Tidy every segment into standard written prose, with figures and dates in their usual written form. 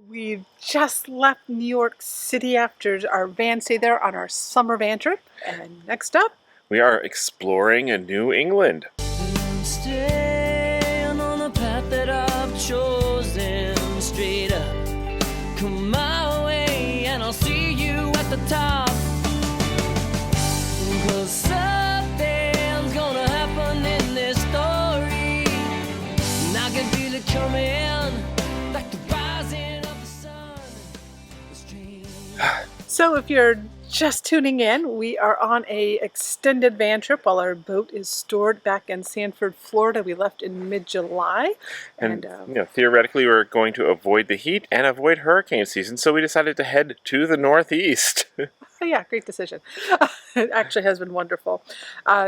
We just left New York City after our van stay there on our summer van trip. And next up, we are exploring a New England. Staying on the path that I've chosen, straight up. Come my way and I'll see you at the top. 'Cause something's gonna happen in this story. And I can feel it coming like the rising of the sun. So if you're just tuning in, we are on a extended van trip while our boat is stored back in Sanford, Florida. We left in mid-July. And theoretically we're going to avoid the heat and avoid hurricane season, so we decided to head to the Northeast. Yeah, great decision. It actually has been wonderful.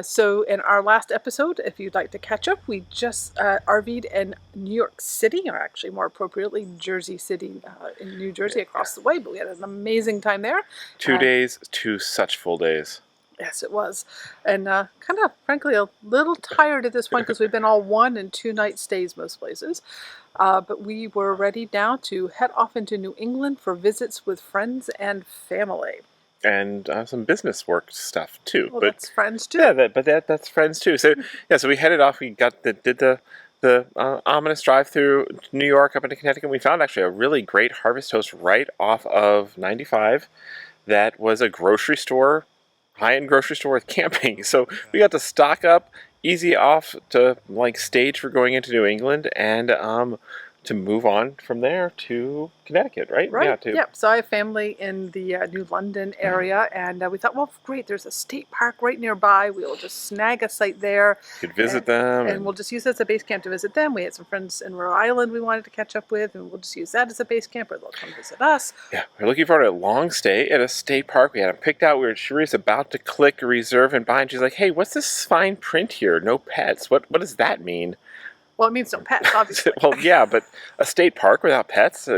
So in our last episode, if you'd like to catch up, we just RV'd in New York City, or actually more appropriately, Jersey City in New Jersey across the way. But we had an amazing time there. 2 days, 2 such full days. Yes, it was. And kind of, frankly, a little tired at this point because we've been all 1 and 2 night stays most places. But we were ready now to head off into New England for visits with friends and family. And some business work stuff too. Well, that's friends too. Yeah, that's friends too. So so we headed off. We did the ominous drive through New York up into Connecticut. We found actually a really great Harvest Toast right off of 95. That was a grocery store, high-end grocery store with camping. So we got to stock up, easy off to like stage for going into New England, and to move on from there to Connecticut, right? Right. Yeah. So I have family in the New London area, and we thought, well, great, there's a state park right nearby. We'll just snag a site there. You could visit them. And we'll just use it as a base camp to visit them. We had some friends in Rhode Island we wanted to catch up with, and we'll just use that as a base camp, or they'll come visit us. Yeah, we're looking forward to a long stay at a state park. We had them picked out. Cherie's about to click reserve and buy, and she's like, hey, what's this fine print here? No pets. What does that mean? Well, it means no pets, obviously. Well, yeah, but a state park without pets?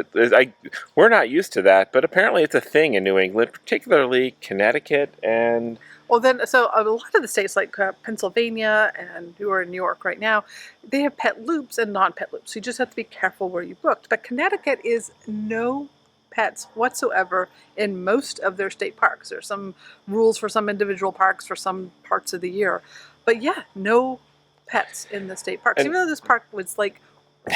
We're not used to that, but apparently it's a thing in New England, particularly Connecticut and... Well, then, so a lot of the states like Pennsylvania and who are in New York right now, they have pet loops and non-pet loops. So you just have to be careful where you booked. But Connecticut is no pets whatsoever in most of their state parks. There's some rules for some individual parks for some parts of the year. But yeah, no pets in the state parks, even though this park was like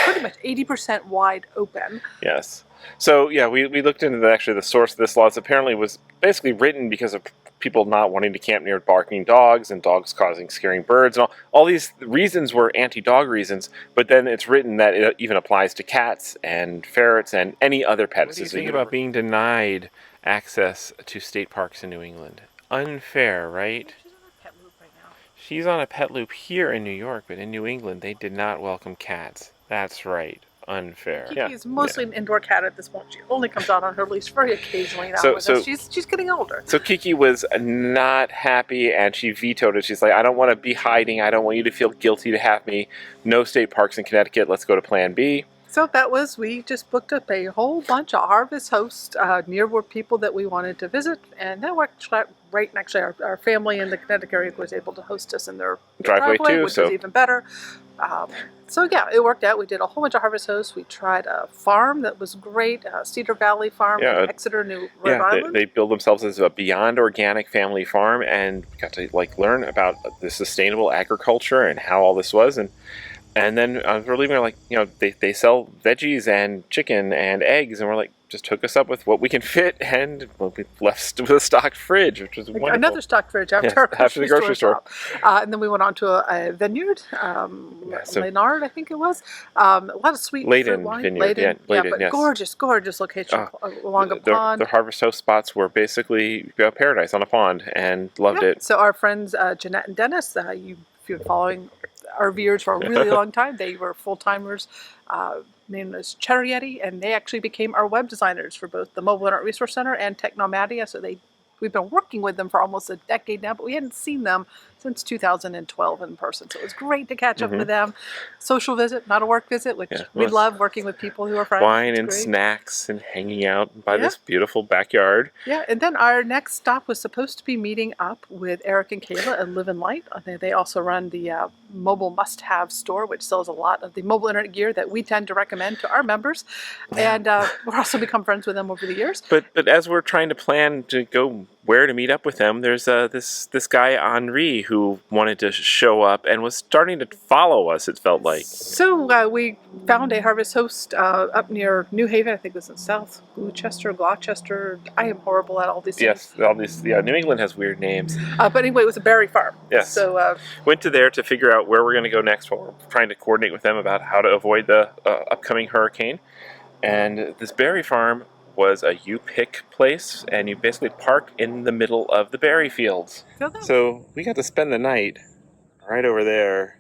pretty much 80% wide open. Yes. So yeah, we looked into the source of this law. It apparently was basically written because of people not wanting to camp near barking dogs and dogs causing scaring birds, and all these reasons were anti-dog reasons. But then it's written that it even applies to cats and ferrets and any other pet. What do you think about being denied access to state parks in New England? Unfair, right? She's on a pet loop here in New York, but in New England, they did not welcome cats. That's right. Unfair. Kiki is mostly an indoor cat at this point. She only comes out on her leash very occasionally now. She's getting older. So Kiki was not happy, and she vetoed it. She's like, I don't want to be hiding. I don't want you to feel guilty to have me. No state parks in Connecticut. Let's go to Plan B. So we just booked up a whole bunch of Harvest hosts near where people that we wanted to visit, and that worked right. And actually, our family in the Connecticut area was able to host us in their driveway too, which was even better. So yeah, it worked out. We did a whole bunch of Harvest hosts. We tried a farm that was great, Cedar Valley Farm in Exeter, Rhode Island. They build themselves as a beyond organic family farm, and we got to learn about the sustainable agriculture and how all this was. And then we're leaving, like, they sell veggies and chicken and eggs, and we're like, just hook us up with what we can fit, and we left with a stocked fridge, which was wonderful. Another stocked fridge after the grocery store. And then we went on to a vineyard, Bayliner, I think it was. A lot of sweet fruit wine. Vineyard, but yes. Gorgeous location along a pond. The Harvest Host spots were basically paradise on a pond, and loved it. So our friends Jeanette and Dennis, if you've been following RVers for a really long time, they were full-timers. Name is Cherie, and they actually became our web designers for both the Mobile Internet Resource Center and Technomadia. So we've been working with them for almost a decade now, but we hadn't seen them since 2012 in person. So it was great to catch up with them. Social visit, not a work visit, which we love working with people who are friends. Wine and snacks and hanging out by this beautiful backyard. Yeah, and then our next stop was supposed to be meeting up with Eric and Kayla at Live and Light. They also run the mobile must-have store, which sells a lot of the mobile internet gear that we tend to recommend to our members. And we've also become friends with them over the years. But as we're trying to plan to go where to meet up with them, there's this guy Henri who wanted to show up and was starting to follow us, it felt like. So we found a harvest host up near New Haven. I think it was in South Gloucester. I am horrible at all these things. Yes, all these. Yeah, New England has weird names. But anyway, it was a berry farm. Yes. So went to there to figure out where we're going to go next while we're trying to coordinate with them about how to avoid the upcoming hurricane. And this berry farm was a you-pick place, and you basically park in the middle of the berry fields. So we got to spend the night right over there,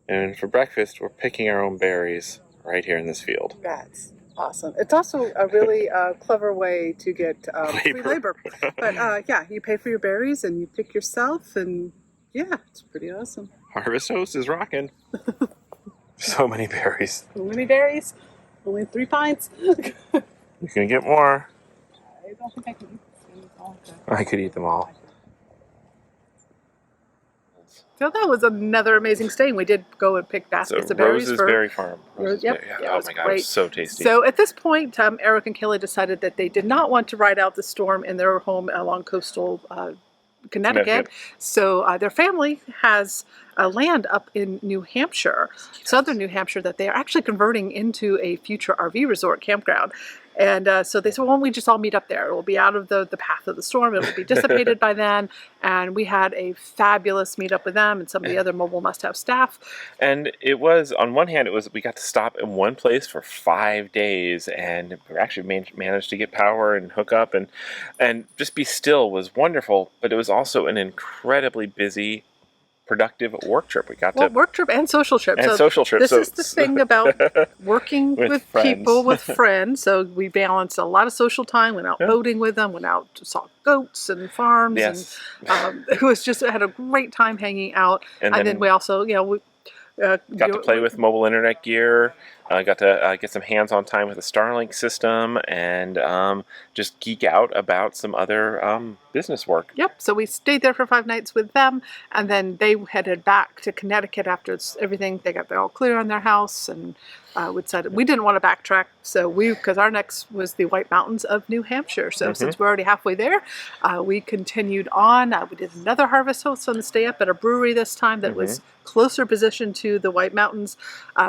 and for breakfast we're picking our own berries right here in this field. That's awesome. It's also a really clever way to get free labor. But yeah, you pay for your berries and you pick yourself, and yeah, it's pretty awesome. Harvest Host is rocking. So many berries. So many berries, only 3 pints. You can get more. I don't think I can eat these all. I could eat them all. So that was another amazing stay. We did go and pick baskets of berries. Rose's Berry Farm. Yep. Yeah, Yeah, oh my God, it was so tasty. So at this point, Eric and Kelly decided that they did not want to ride out the storm in their home along coastal Connecticut. So their family has land up in New Hampshire, southern New Hampshire, that they are actually converting into a future RV resort campground. And so they said, well, why don't we just all meet up there? It will be out of the path of the storm. It will be dissipated by then. And we had a fabulous meetup with them and some of the other mobile must-have staff. And it was, on one hand, we got to stop in one place for 5 days, and we actually managed to get power and hook up, and just be still was wonderful. But it was also an incredibly busy, productive work trip. We got to work trip and social trip. And social trip. This is the thing about working with people, with friends. So we balanced a lot of social time. Went out boating with them. Went out saw goats and farms. Yes. And it was just had a great time hanging out. And then we also, got to play with mobile internet gear. Got to get some hands-on time with the Starlink system, and just geek out about some other business work. Yep. So we stayed there for 5 nights with them, and then they headed back to Connecticut after everything. They got all clear on their house, and we decided we didn't want to backtrack. So because our next was the White Mountains of New Hampshire. So since we're already halfway there, we continued on. We did another harvest host on the stay up at a brewery this time that was closer positioned to the White Mountains,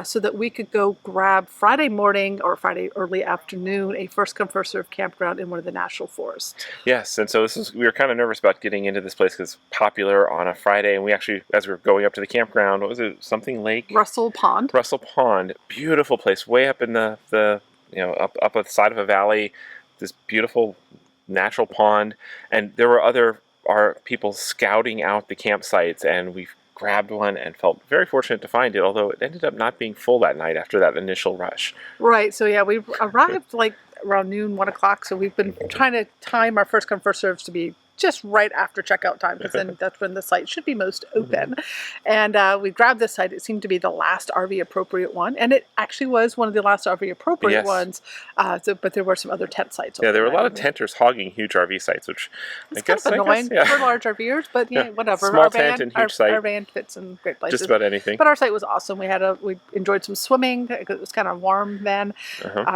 so that we could go grab Friday morning or Friday early afternoon a first come first served campground in one of the national forests. Yes, and so we were kind of nervous about getting into this place because it's popular on a Friday, and we actually, as we were going up to the campground, what was it, something lake? Russell Pond, beautiful place, way up in the up at the side of a valley, this beautiful natural pond, and there were people scouting out the campsites, and we grabbed one and felt very fortunate to find it, although it ended up not being full that night after that initial rush. Right, so yeah, we arrived like around noon, 1 o'clock, so we've been trying to time our first come first serves to be just right after checkout time, because then that's when the site should be most open. And we grabbed this site. It seemed to be the last RV appropriate one, and it actually was one of the last RV appropriate ones. But there were some other tent sites. Yeah, there were a lot of tenters hogging huge RV sites, which it's kind of annoying for large RVers, but whatever. Small tent and huge site. Our van fits in great places. Just about anything. But our site was awesome. We enjoyed some swimming. It was kind of warm then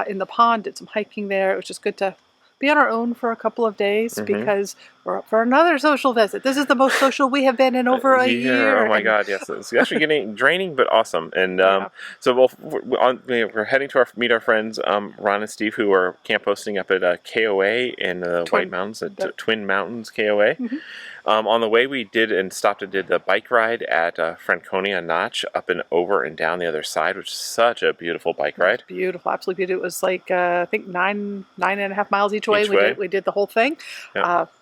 in the pond. Did some hiking there. It was just good to be on our own for a couple of days because we're up for another social visit. This is the most social we have been in over a year. Oh my God, yes. It's actually getting draining, but awesome. And so we're heading to meet our friends, Ron and Steve, who are camp hosting up at KOA in the White Mountains, at Twin Mountains KOA. On the way, we did the bike ride at Franconia Notch, up and over and down the other side, which is such a beautiful bike ride. Beautiful, absolutely beautiful. It was like I think 9.5 miles each way. We did the whole thing.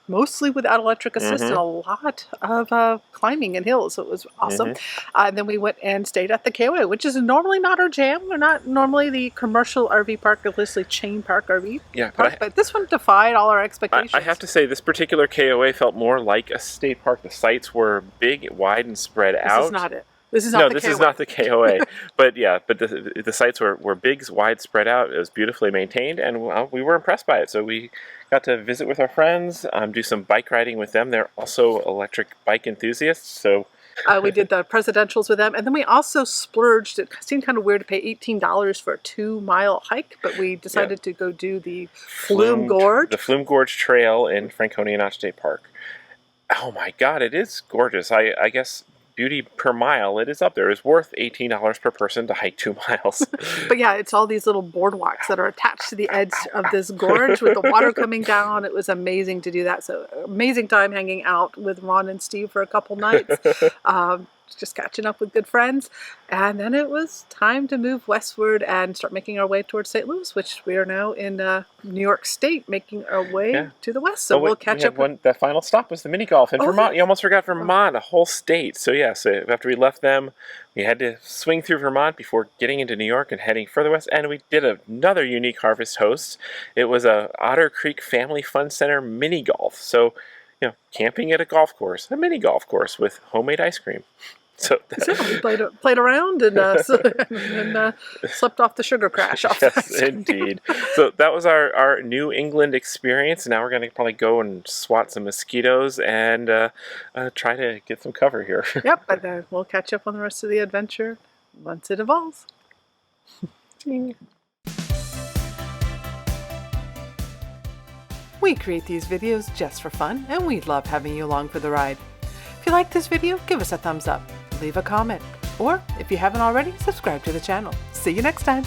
mostly without electric assist and a lot of climbing and hills. So it was awesome. And then we went and stayed at the KOA, which is normally not our jam. We're not normally the commercial RV park, obviously chain park RV park, but this one defied all our expectations. I have to say, this particular KOA felt more like a state park. The sites were big, wide, and spread out. This is not it. This is not the KOA. This is not the KOA. But yeah, but the sites were big, wide, spread out. It was beautifully maintained, and we were impressed by it. So we got to visit with our friends, do some bike riding with them. They're also electric bike enthusiasts, so... we did the presidentials with them, and then we also splurged. It seemed kind of weird to pay $18 for a 2-mile hike, but we decided to go do the Flume Gorge. The Flume Gorge Trail in Franconia Notch State Park. Oh my God, it is gorgeous. I guess beauty per mile, it is up there. It's worth $18 per person to hike 2 miles. But yeah, it's all these little boardwalks that are attached to the edge of this gorge with the water coming down. It was amazing to do that. So amazing time hanging out with Ron and Steve for a couple nights. Just catching up with good friends. And then it was time to move westward and start making our way towards St. Louis, which we are now in New York State, making our way to the west. So we'll catch up. That final stop was the mini golf in Vermont. You almost forgot Vermont, a whole state. So yeah, so after we left them, we had to swing through Vermont before getting into New York and heading further west. And we did another unique harvest host. It was a Otter Creek Family Fun Center mini golf. So, you know, camping at a golf course, a mini golf course with homemade ice cream. So we played around and slept off the sugar crash. Yes, indeed. So that was our New England experience. Now we're going to probably go and swat some mosquitoes and try to get some cover here. Yep, but then we'll catch up on the rest of the adventure once it evolves. We create these videos just for fun, and we love having you along for the ride. If you like this video, give us a thumbs up, leave a comment, or if you haven't already, subscribe to the channel. See you next time.